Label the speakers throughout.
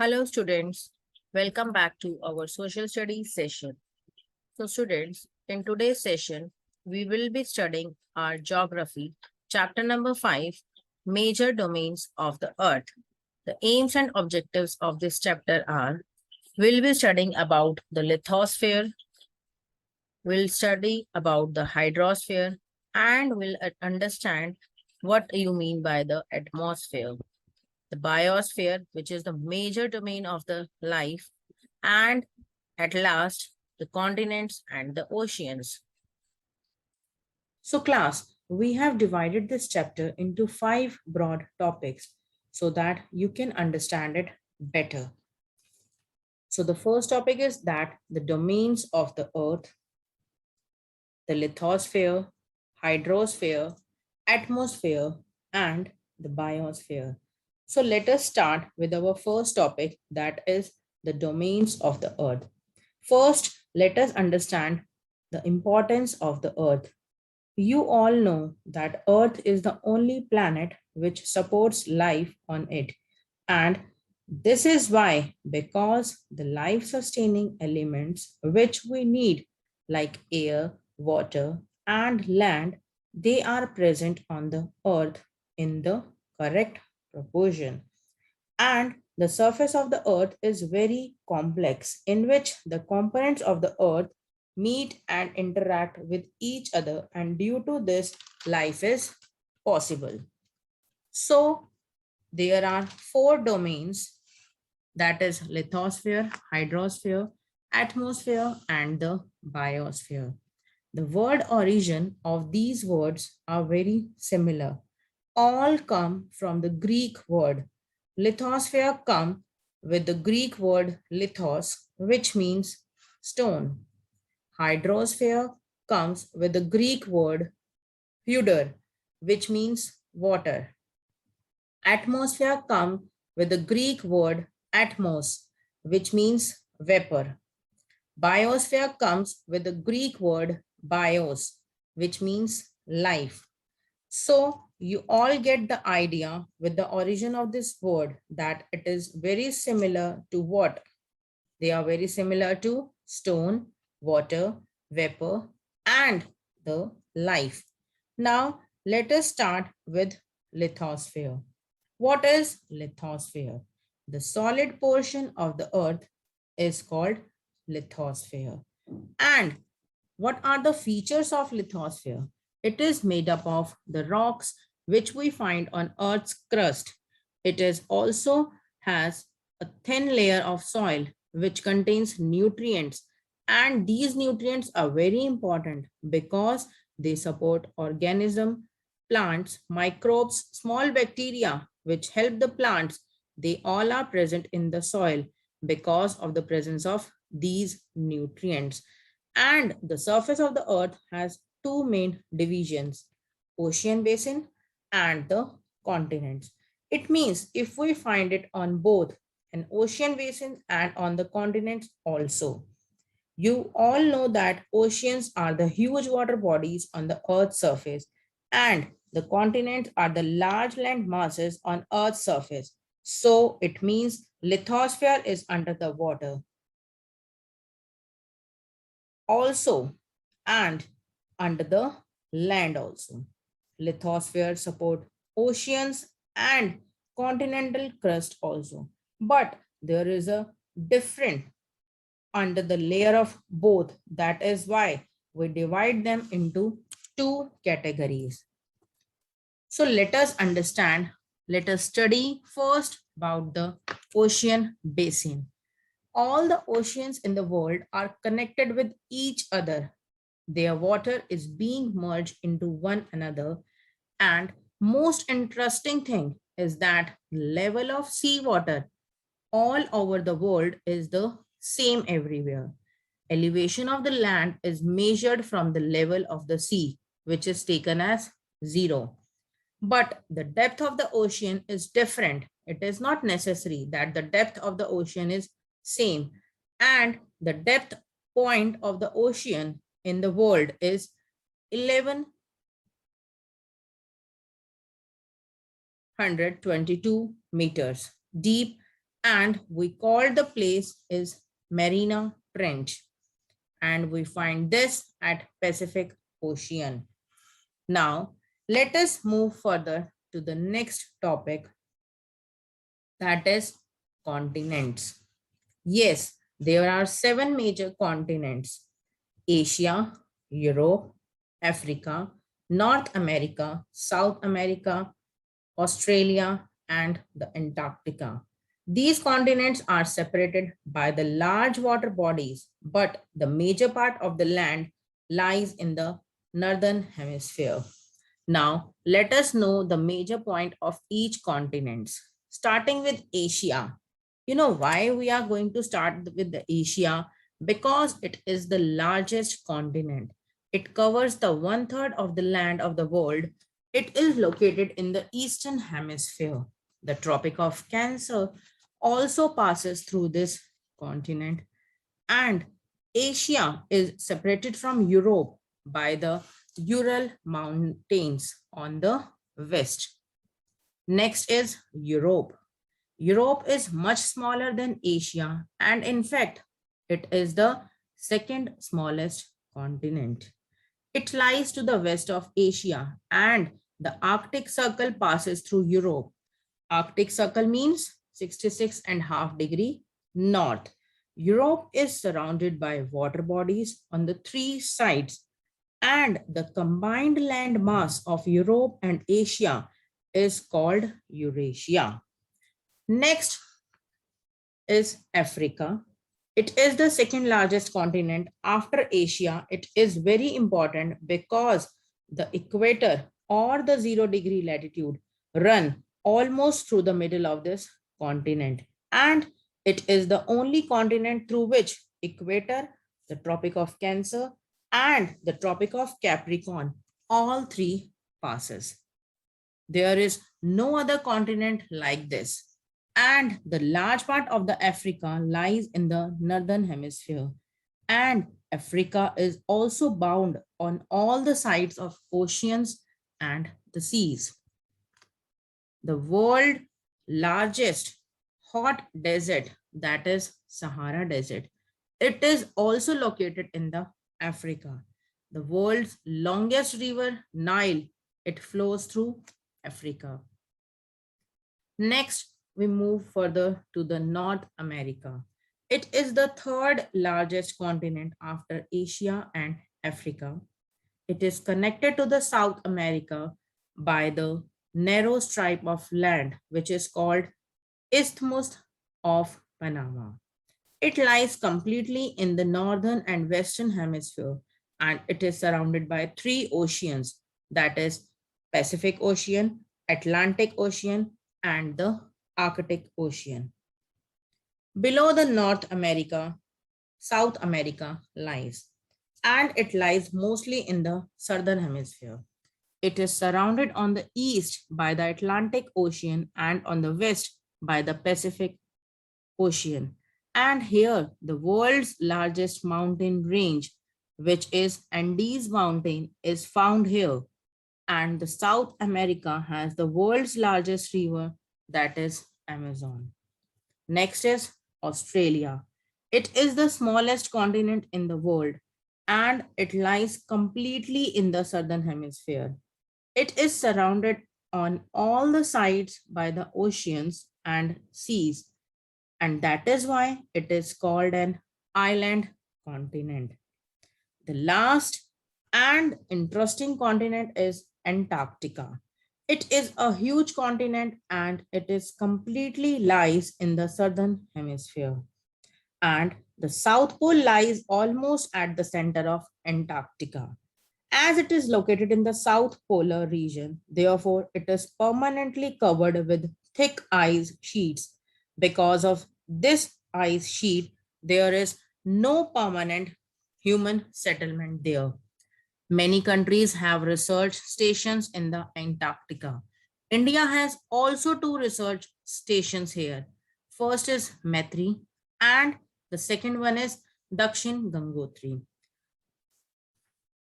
Speaker 1: Hello students, welcome back to our social studies session. So students, in today's session, we will be studying our geography, chapter number 5, major domains of the earth. The aims and objectives of this chapter are, we'll be studying about the lithosphere, we'll study about the hydrosphere, and we'll understand what you mean by the atmosphere, the biosphere, which is the major domain of the life, and at last, the continents and the oceans. So class, we have divided this chapter into 5 broad topics so that you can understand it better. So the first topic is that the domains of the earth, the lithosphere, hydrosphere, atmosphere, and the biosphere. So let us start with our first topic, that is the domains of the earth. First, let us understand the importance of the earth. You all know that earth is the only planet which supports life on it. And this is why, because the life sustaining elements which we need, like air, water, and land, they are present on the earth in the correct proportion. And the surface of the earth is very complex, in which the components of the earth meet and interact with each other, and due to this, life is possible. So there are 4 domains, that is lithosphere, hydrosphere, atmosphere, and the biosphere. The word origin of these words are very similar. All come from the Greek word. Lithosphere come with the Greek word lithos, which means stone. Hydrosphere comes with the Greek word hydr, which means water. Atmosphere comes with the Greek word atmos, which means vapor. Biosphere comes with the Greek word bios, which means life. So you all get the idea with the origin of this word that it is very similar to what? They are very similar to stone, water, vapor, and the life. Now let us start with lithosphere. What is lithosphere? The solid portion of the earth is called lithosphere. And what are the features of lithosphere? It is made up of the rocks which we find on Earth's crust. It is also has a thin layer of soil which contains nutrients, and these nutrients are very important because they support organisms, plants, microbes, small bacteria which help the plants. They all are present in the soil because of the presence of these nutrients. And the surface of the earth has 2 main divisions, ocean basin and the continents. It means if we find it on both an ocean basin and on the continents also. You all know that oceans are the huge water bodies on the earth's surface, and the continents are the large land masses on earth's surface. So it means lithosphere is under the water. Also, and under the land also. Lithosphere support oceans and continental crust also. But there is a different under the layer of both. That is why we divide them into 2 categories. So let us understand, let us study first about the ocean basin. All the oceans in the world are connected with each other. Their water is being merged into one another. And most interesting thing is that level of seawater all over the world is the same everywhere. Elevation of the land is measured from the level of the sea, which is taken as 0. But the depth of the ocean is different. It is not necessary that the depth of the ocean is same. And the depth point of the ocean in the world is 1122 meters deep, and we call the place is Mariana Trench, and we find this at Pacific Ocean. Now, let us move further to the next topic, that is continents. Yes, there are 7 major continents: Asia, Europe, Africa, North America, South America, Australia, and the Antarctica. These continents are separated by the large water bodies, but the major part of the land lies in the northern hemisphere. Now, let us know the major point of each continent. Starting with Asia. You know why we are going to start with the Asia? Because it is the largest continent. It covers the 1/3 of the land of the world. It is located in the eastern hemisphere. The Tropic of Cancer also passes through this continent, and Asia is separated from Europe by the Ural Mountains on the west. Next is Europe. Europe is much smaller than Asia, and in fact, it is the second smallest continent. It lies to the west of Asia, and the Arctic Circle passes through Europe. Arctic Circle means 66.5 degrees north. Europe is surrounded by water bodies on the 3 sides, and the combined land mass of Europe and Asia is called Eurasia. Next is Africa. It is the second largest continent after Asia. It is very important because the equator or the 0 degree latitude run almost through the middle of this continent, and it is the only continent through which equator, the Tropic of Cancer, and the Tropic of Capricorn, all 3 passes. There is no other continent like this, and the large part of the Africa lies in the northern hemisphere, and Africa is also bound on all the sides of oceans and the seas. The world largest hot desert, that is Sahara Desert, it is also located in the Africa. The world's longest river, Nile, it flows through Africa. Next, we move further to the North America. It is the third largest continent after Asia and Africa. It is connected to the South America by the narrow stripe of land, which is called Isthmus of Panama. It lies completely in the northern and western hemisphere, and it is surrounded by 3 oceans, that is Pacific Ocean, Atlantic Ocean, and the Arctic Ocean. Below the North America, South America lies, and it lies mostly in the southern hemisphere. It is surrounded on the east by the Atlantic Ocean and on the west by the Pacific Ocean. And here, the world's largest mountain range, which is Andes Mountain, is found here. And the South America has the world's largest river, that is Amazon. Next is Australia. It is the smallest continent in the world, and it lies completely in the southern hemisphere. It is surrounded on all the sides by the oceans and seas, and that is why it is called an island continent. The last and interesting continent is Antarctica. It is a huge continent, and it is completely lies in the southern hemisphere. And the South Pole lies almost at the center of Antarctica. As it is located in the South Polar region, therefore it is permanently covered with thick ice sheets. Because of this ice sheet, there is no permanent human settlement there. Many countries have research stations in the Antarctica. India has also 2 research stations here. First is Maitri, and the second one is Dakshin Gangotri.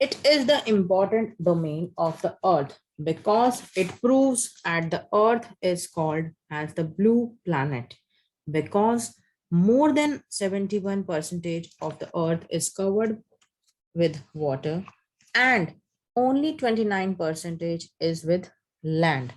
Speaker 1: It is the important domain of the Earth because it proves that the Earth is called as the blue planet. because more than 71% of the earth is covered with water and only 29% is with land.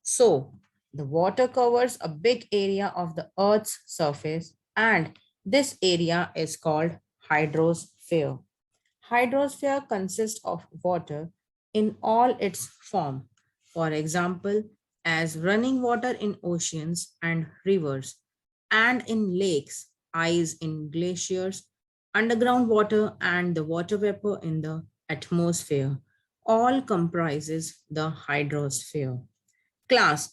Speaker 1: So the water covers a big area of the earth's surface and this area is called hydrosphere. Hydrosphere consists of water in all its form. For example, as running water in oceans and rivers, and in lakes, ice in glaciers, underground water and the water vapor in the atmosphere all comprises the hydrosphere. Class,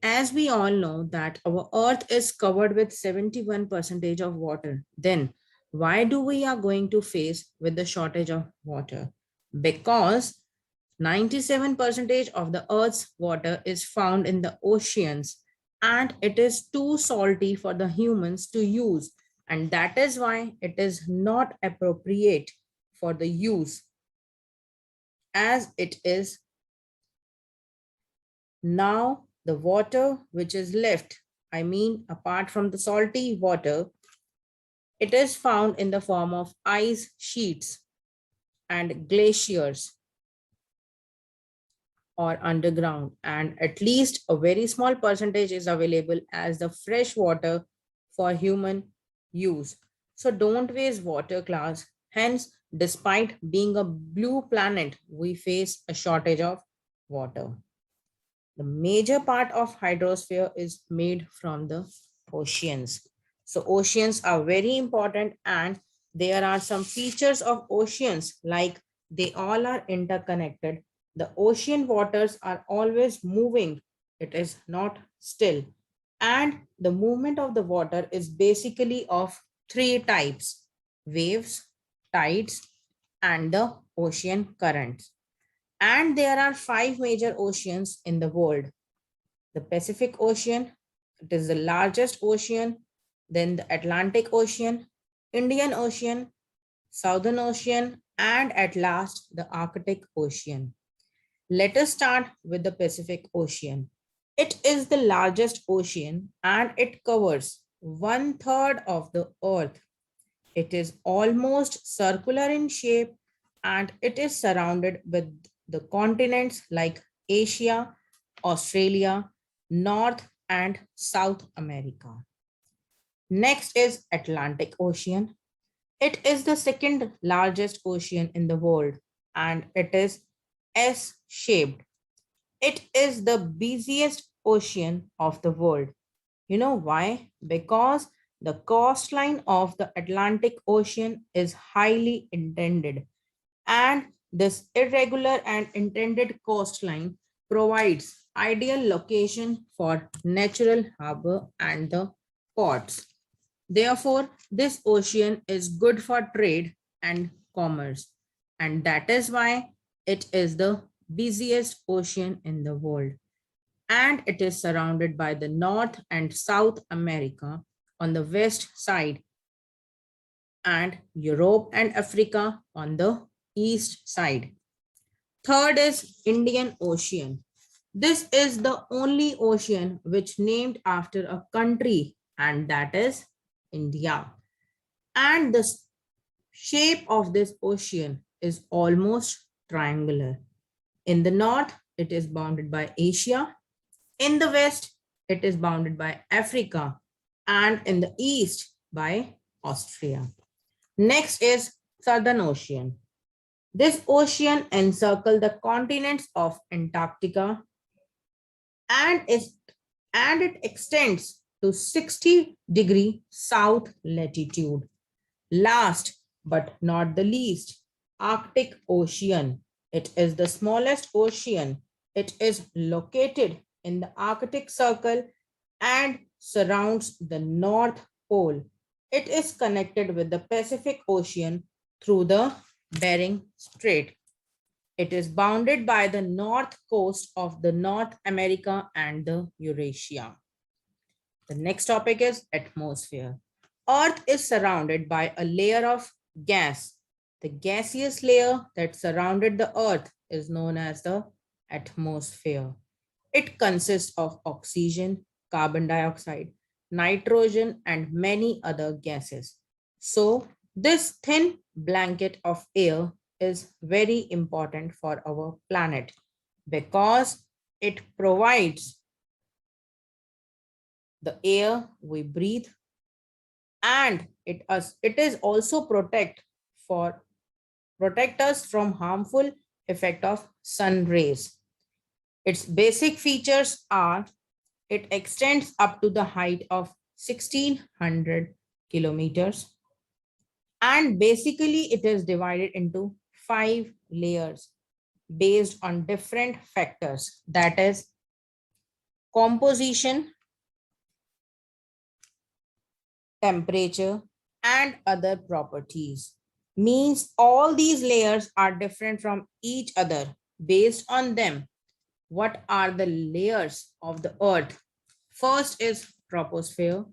Speaker 1: as we all know that our earth is covered with 71% of water, then why do we are going to face with the shortage of water? Because 97% of the earth's water is found in the oceans and it is too salty for the humans to use, and that is why it is not appropriate for the use as it is. Now, the water which is left, I mean, apart from the salty water, it is found in the form of ice sheets and glaciers or underground, and at least a very small percentage is available as the fresh water for human use. So don't waste water, class. Hence, despite being a blue planet, we face a shortage of water. The major part of hydrosphere is made from the oceans. So oceans are very important and there are some features of oceans like they all are interconnected. The ocean waters are always moving. It is not still. And the movement of the water is basically of three types: waves, tides, and the ocean currents. And there are five major oceans in the world. The Pacific Ocean, it is the largest ocean, then the Atlantic Ocean, Indian Ocean, Southern Ocean, and at last the Arctic Ocean. Let us start with the Pacific Ocean. It is the largest ocean and it covers 1/3 of the earth. It is almost circular in shape and it is surrounded with the continents like Asia, Australia, North and South America. Next is Atlantic Ocean. It is the second largest ocean in the world and it is S-shaped. It is the busiest ocean of the world. You know why? Because the coastline of the Atlantic Ocean is highly intended, and this irregular and intended coastline provides ideal location for natural harbor and the ports. Therefore, this ocean is good for trade and commerce, and that is why it is the busiest ocean in the world. And it is surrounded by the North and South America on the west side and Europe and Africa on the east side. Third is Indian Ocean. This is the only ocean which named after a country, and that is India. And the shape of this ocean is almost triangular. In the north, it is bounded by Asia. In the west, it is bounded by Africa, and in the east by Austria. Next is Southern Ocean. This ocean encircles the continents of Antarctica and, and it extends to 60° south latitude. Last but not the least, Arctic Ocean. It is the smallest ocean. It is located in the Arctic Circle and surrounds the North Pole. It is connected with the Pacific Ocean through the Bering Strait. It is bounded by the north coast of the North America and the Eurasia. The next topic is atmosphere. Earth is surrounded by a layer of gas. The gaseous layer that surrounded the earth is known as the atmosphere. It consists of oxygen, carbon dioxide, nitrogen, and many other gases. So this thin blanket of air is very important for our planet because it provides the air we breathe, and it is also protect us from harmful effect of sun rays. Its basic features are it extends up to the height of 1600 kilometers, and basically it is divided into 5 layers based on different factors, that is composition, temperature, and other properties. Means all these layers are different from each other. Based on them, what are the layers of the earth? First is troposphere.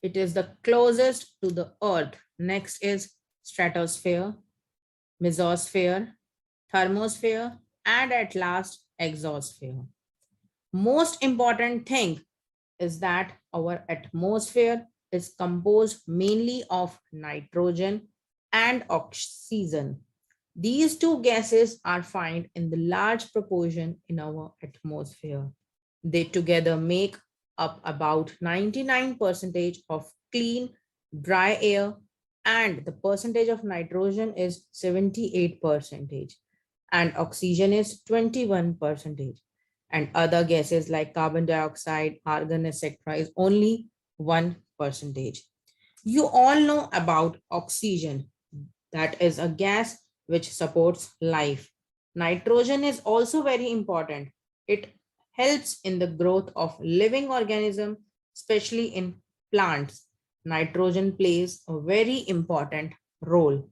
Speaker 1: It is the closest to the earth. Next is stratosphere, mesosphere, thermosphere, and at last exosphere. Most important thing is that our atmosphere is composed mainly of nitrogen and oxygen. These two gases are found in the large proportion in our atmosphere. They together make up about 99% of clean, dry air, and the percentage of nitrogen is 78%, and oxygen is 21%, and other gases like carbon dioxide, argon, etc. is only 1%. You all know about oxygen. That is a gas which supports life. Nitrogen is also very important. It helps in the growth of living organism, especially in plants. Nitrogen plays a very important role.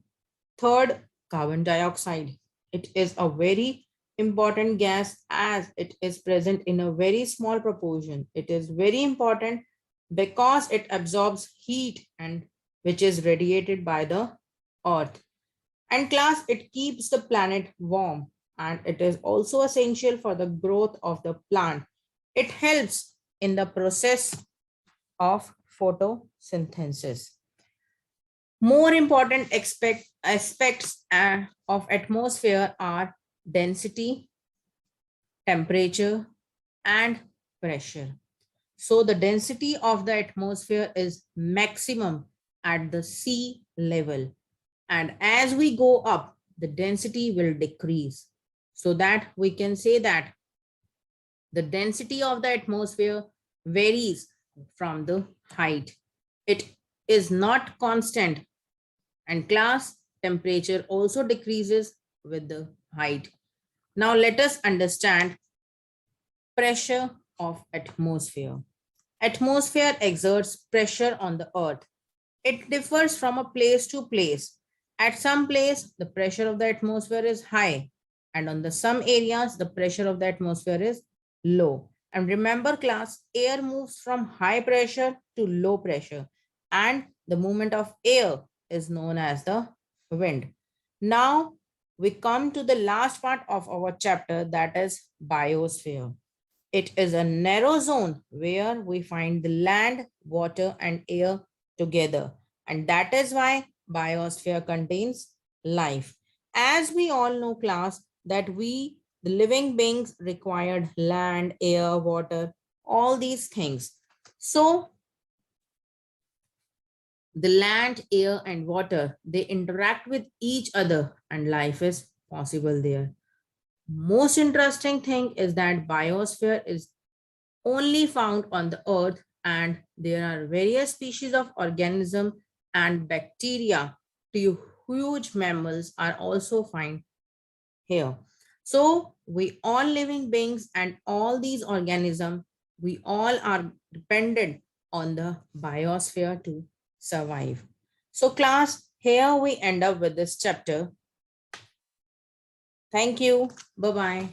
Speaker 1: Third, carbon dioxide. It is a very important gas as it is present in a very small proportion. It is very important because it absorbs heat and which is radiated by the earth. And class, it keeps the planet warm, and it is also essential for the growth of the plant. It helps in the process of photosynthesis. More important aspects of atmosphere are density, temperature, and pressure. So the density of the atmosphere is maximum at the sea level. And as we go up, the density will decrease. So that we can say that the density of the atmosphere varies from the height. It is not constant, and class temperature also decreases with the height. Now let us understand pressure of atmosphere. Atmosphere exerts pressure on the earth. It differs from a place to place. At some place, the pressure of the atmosphere is high, and on the some areas, the pressure of the atmosphere is low. And remember class, air moves from high pressure to low pressure, and the movement of air is known as the wind. Now we come to the last part of our chapter, that is biosphere. It is a narrow zone where we find the land, water, and air together. And that is why biosphere contains life. As we all know, class, that we, the living beings, required land, air, water, all these things. So the land, air, and water, they interact with each other and life is possible there. Most interesting thing is that biosphere is only found on the earth, and there are various species of organism and bacteria to huge mammals are also found here. So we all living beings and all these organisms, we all are dependent on the biosphere to survive. So class, here we end up with this chapter. Thank you. Bye-bye.